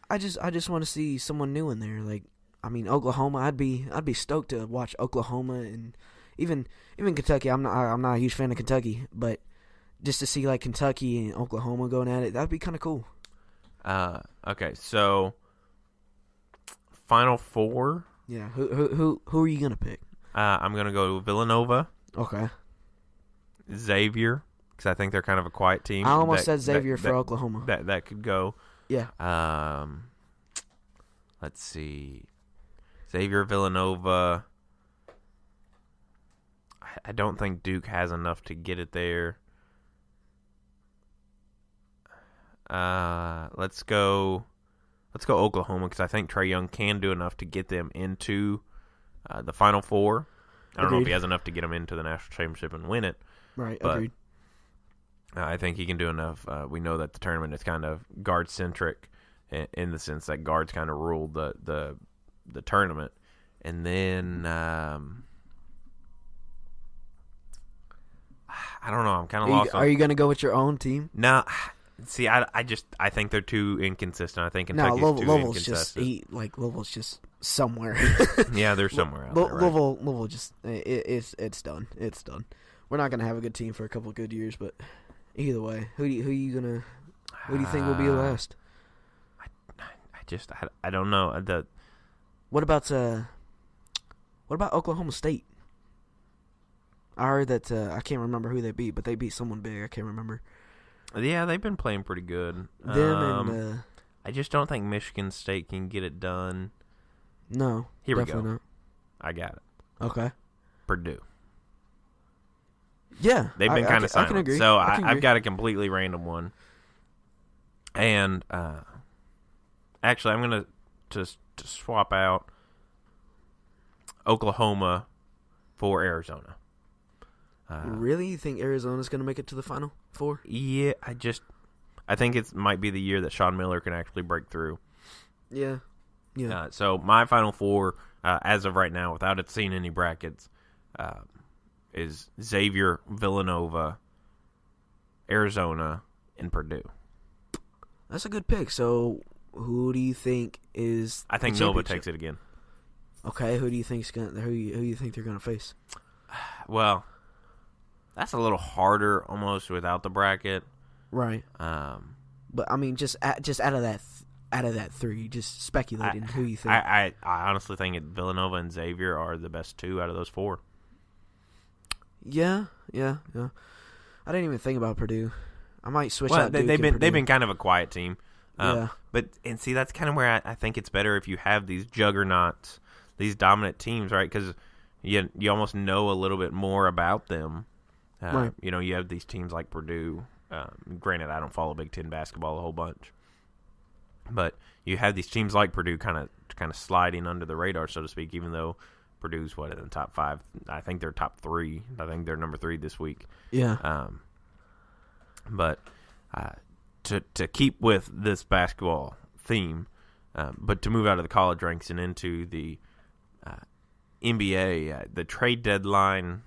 I just want to see someone new in there. Like, I mean, Oklahoma, I'd be stoked to watch Oklahoma, and even Kentucky. I'm not a huge fan of Kentucky, but just to see like Kentucky and Oklahoma going at it, that'd be kind of cool. Okay, so Final Four. Yeah. Who are you gonna pick? I'm gonna go Villanova. Okay. Xavier, because I think they're kind of a quiet team. I almost said Xavier for Oklahoma. That could go. Yeah. Let's see. Xavier, Villanova. I don't think Duke has enough to get it there. Let's go let's go Oklahoma because I think Trae Young can do enough to get them into the Final Four. I don't know if he has enough to get them into the national championship and win it. Right, but agreed. I think he can do enough. We know that the tournament is kind of guard-centric in the sense that guards kind of ruled the tournament. And then, I don't know. I'm kind of lost. Are you going to go with your own team? No. See, I think they're too inconsistent. I think Kentucky's too inconsistent. Louisville's just somewhere. Yeah, they're somewhere out there, right? Louisville just it's done. It's done. We're not gonna have a good team for a couple of good years, but either way, who do you think will be last? I don't know. What about Oklahoma State? I heard that I can't remember who they beat, but they beat someone big. I can't remember. Yeah, they've been playing pretty good. I just don't think Michigan State can get it done. No, here we go. Not. I got it. Okay. Purdue. Yeah, they've been kind of silent. I can agree. So I've got a completely random one, and actually, I'm gonna to swap out Oklahoma for Arizona. Really? You think Arizona's going to make it to the Final Four? Yeah, I think it might be the year that Sean Miller can actually break through. Yeah. So my Final Four, as of right now, without it seeing any brackets, is Xavier, Villanova, Arizona, and Purdue. That's a good pick. So who do you think is? I think Nova takes it again. Okay, who do you think's gonna? Who you think they're gonna face? Well, that's a little harder almost without the bracket, right? But I mean, just out of that three, just speculating who you think. I honestly think Villanova and Xavier are the best two out of those four. Yeah. I didn't even think about Purdue. I might switch out. They've been kind of a quiet team. Yeah. But see, that's kind of where I think it's better if you have these juggernauts, these dominant teams, right? Because you almost know a little bit more about them. Right. You have these teams like Purdue. Granted, I don't follow Big Ten basketball a whole bunch, but you have these teams like Purdue kind of sliding under the radar, so to speak. Even though Purdue's in the top 5, I think they're top 3. I think they're number 3 this week. Yeah. But to keep with this basketball theme, but to move out of the college ranks and into the NBA, the trade deadline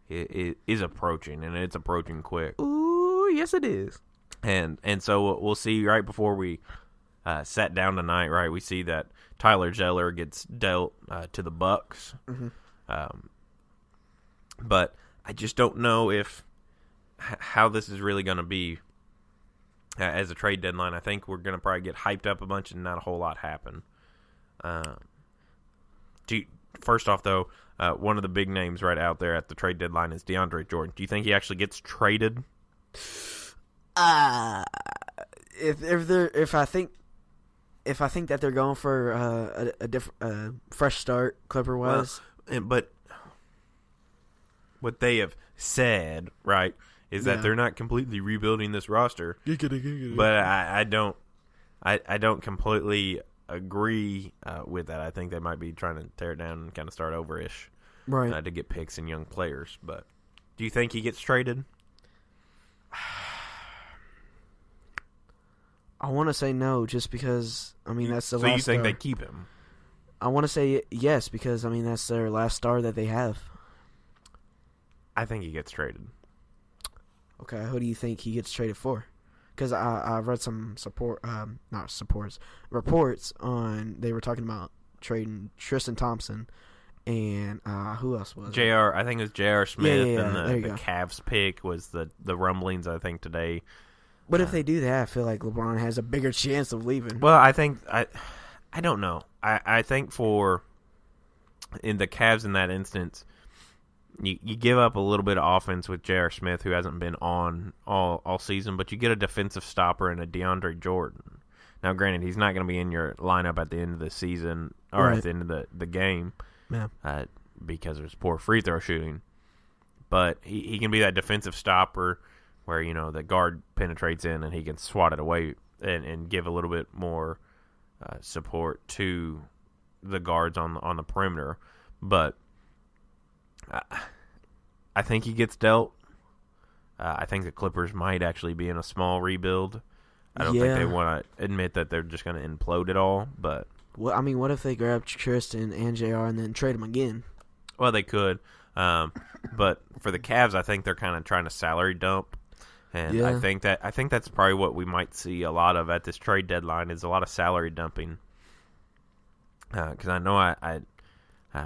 is approaching, and it's approaching quick. Ooh, yes it is. And so we'll see right before we sat down tonight, right? We see that Tyler Zeller gets dealt to the Bucks. Mm-hmm. But I just don't know how this is really going to be as a trade deadline. I think we're going to probably get hyped up a bunch and not a whole lot happen. First off, though, one of the big names right out there at the trade deadline is DeAndre Jordan. Do you think he actually gets traded? If I think that they're going for a different fresh start, Clipper wise, but what they have said, right, is that they're not completely rebuilding this roster. But I don't completely agree with that. I think they might be trying to tear it down and kind of start over-ish, right, to get picks and young players. But do you think he gets traded? I want to say no, just because that's the last. So you think star. they keep him? I want to say yes, because that's their last star that they have. I think he gets traded. Okay, who do you think he gets traded for? Because I read some reports on, they were talking about trading Tristan Thompson and who else was it? I think it was J.R. Smith, and the go. Cavs pick was the rumblings, I think, today. But if they do that, I feel like LeBron has a bigger chance of leaving. Well, I think I don't know. I think in the Cavs in that instance, you give up a little bit of offense with J.R. Smith, who hasn't been on all season, but you get a defensive stopper and a DeAndre Jordan. Now, granted, he's not going to be in your lineup at the end of the season or right. at the end of the game, because of his poor free throw shooting. But he can be that defensive stopper where, the guard penetrates in and he can swat it away and give a little bit more support to the guards on the perimeter. But I think he gets dealt. I think the Clippers might actually be in a small rebuild. I don't think they want to admit that they're just going to implode it all. But what if they grab Tristan and JR and then trade them again? Well, they could. But for the Cavs, I think they're kind of trying to salary dump. And I think that's probably what we might see a lot of at this trade deadline is a lot of salary dumping. Because I know I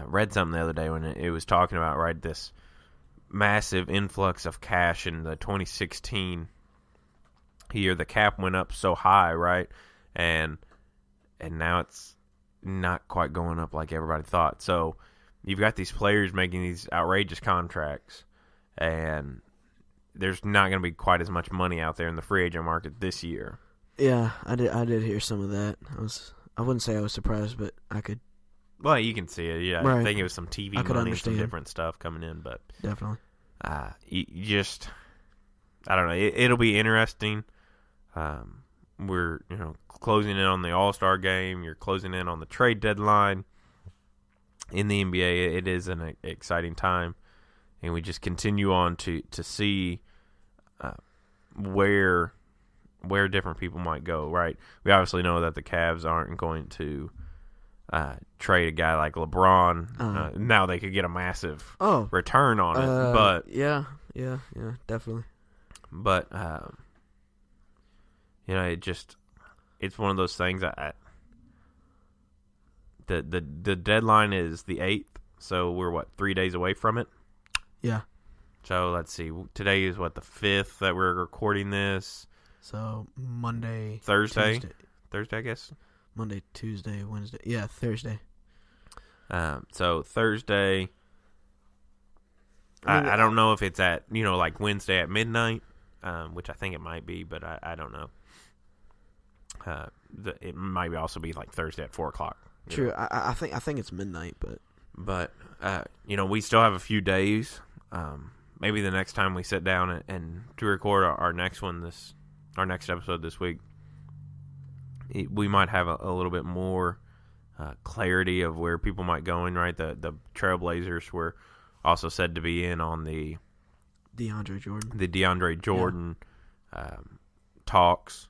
read something the other day when it was talking about this massive influx of cash in the 2016 year. The cap went up so high, right, and now it's not quite going up like everybody thought. So you've got these players making these outrageous contracts, and there's not going to be quite as much money out there in the free agent market this year. Yeah, I did hear some of that. I wouldn't say I was surprised, but I could. Well, you can see it. Yeah, right. I think it was some TV money, some different stuff coming in, but definitely. You just, I don't know. It'll be interesting. We're closing in on the All-Star game. You're closing in on the trade deadline in the NBA. It is an exciting time, and we just continue on to see where different people might go. Right? We obviously know that the Cavs aren't going to trade a guy like LeBron. Now they could get a massive return on it, but yeah, definitely. But it's one of those things. The deadline is the 8th, so we're 3 days away from it. Yeah. So let's see. Today is the 5th that we're recording this. So Monday, Thursday, Tuesday. I guess. Monday, Tuesday, Wednesday. Yeah, Thursday. So Thursday. I don't know if it's at Wednesday at midnight, which I think it might be, but I don't know. It might also be Thursday at 4:00. True. I think it's midnight, but we still have a few days. Maybe the next time we sit down and to record our next episode this week, we might have a little bit more clarity of where people might go in. Right, the Trailblazers were also said to be in on the DeAndre Jordan talks,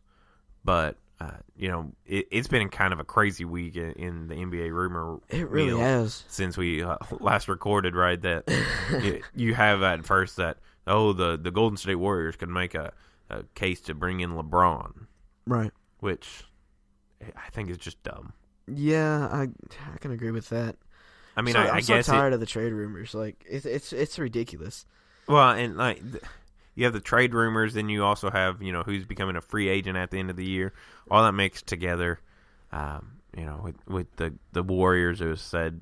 but it's been kind of a crazy week in the NBA rumor. It really has since we last recorded. Right, that you have at first that the Golden State Warriors could make a case to bring in LeBron, right? Which I think is just dumb. Yeah, I can agree with that. I mean, I'm guess so tired of the trade rumors. It's ridiculous. Well, and you have the trade rumors, then you also have who's becoming a free agent at the end of the year. All that mixed together, with the Warriors, it was said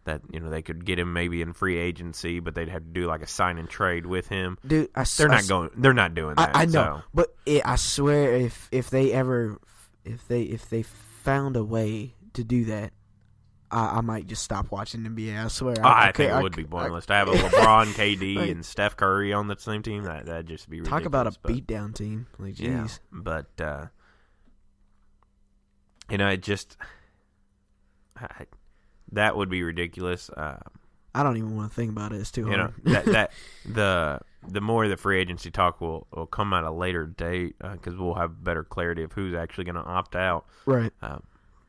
that they could get him maybe in free agency, but they'd have to do a sign and trade with him. Dude, they're not doing that. I know, so. but I swear if they found a way to do that, I might just stop watching NBA. I swear. I think it would be pointless to have a LeBron, KD, and Steph Curry on the same team. That'd just be ridiculous. Talk about a beatdown team. Jeez. Yeah, but it just that would be ridiculous. I don't even want to think about it. It's too hard. The more the free agency talk will come at a later date because we'll have better clarity of who's actually going to opt out. Right.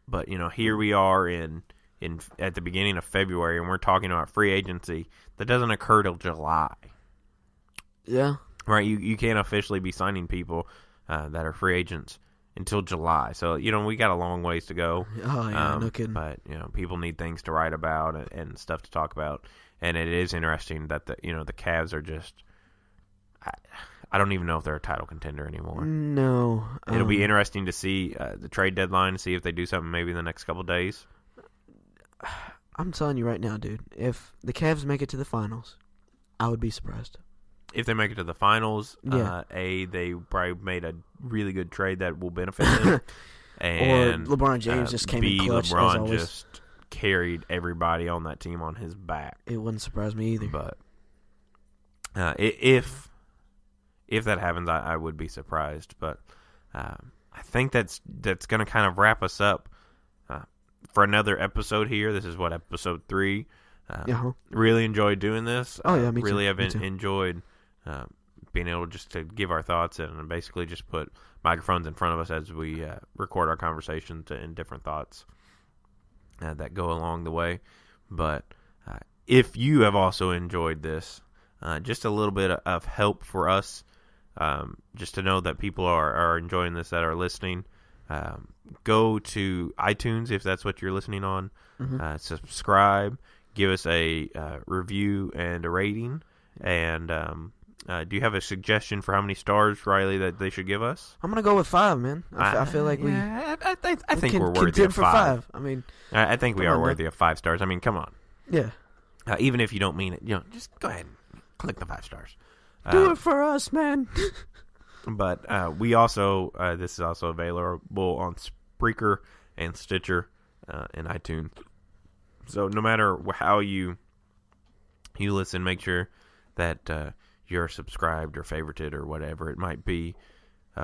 But here we are at the beginning of February, and we're talking about free agency that doesn't occur till July. Yeah. Right. You can't officially be signing people that are free agents until July. So we got a long ways to go. Oh yeah, no kidding. But people need things to write about and stuff to talk about, and it is interesting that the Cavs are just. I don't even know if they're a title contender anymore. No. It'll be interesting to see the trade deadline, see if they do something maybe in the next couple of days. I'm telling you right now, dude, if the Cavs make it to the finals, I would be surprised. If they make it to the finals, yeah. They probably made a really good trade that will benefit them. And or LeBron James just came in clutch, LeBron as always. just carried everybody on that team on his back. It wouldn't surprise me either. But if that happens, I would be surprised. But I think that's going to kind of wrap us up for another episode here. This is episode 3. Uh-huh. Really enjoyed doing this. Oh yeah, me really too. have Me too. enjoyed being able just to give our thoughts and basically just put microphones in front of us as we record our conversations and different thoughts that go along the way. But if you have also enjoyed this, just a little bit of help for us, just to know that people are enjoying this that are listening. Go to iTunes if that's what you're listening on. Mm-hmm. Subscribe, give us a review and a rating. And do you have a suggestion for how many stars, Rylee, that they should give us? I'm gonna go with 5, man. I feel like I think we're worthy contend of for 5. I mean, I think we come are on, worthy of 5 stars. I mean, come on. yeah. Even if you don't mean it, just go ahead and click the 5 stars. Do it for us, man. But we also, this is also available on Spreaker and Stitcher and iTunes. So no matter how you listen, make sure that you're subscribed or favorited or whatever it might be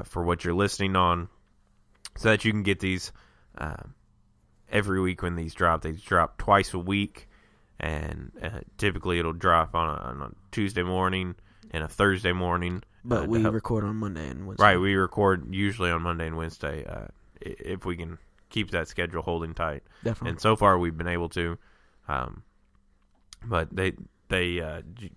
for what you're listening on, so that you can get these every week when these drop. They drop twice a week, and typically it'll drop on a Tuesday morning and a Thursday morning. But we record on Monday and Wednesday. Right, we record usually on Monday and Wednesday if we can keep that schedule holding tight. Definitely. And so far we've been able to. But they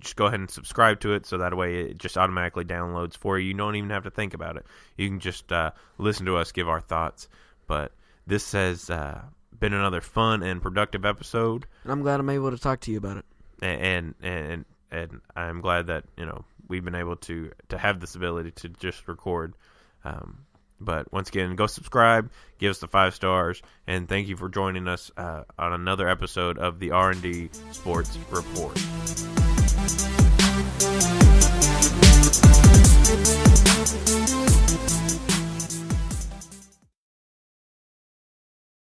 just go ahead and subscribe to it, so that way it just automatically downloads for you. You don't even have to think about it. You can just listen to us give our thoughts. But this has been another fun and productive episode. And I'm glad I'm able to talk to you about it. And I'm glad that we've been able to have this ability to just record. But once again, go subscribe, give us the 5 stars, and thank you for joining us on another episode of the R&D Sports Report.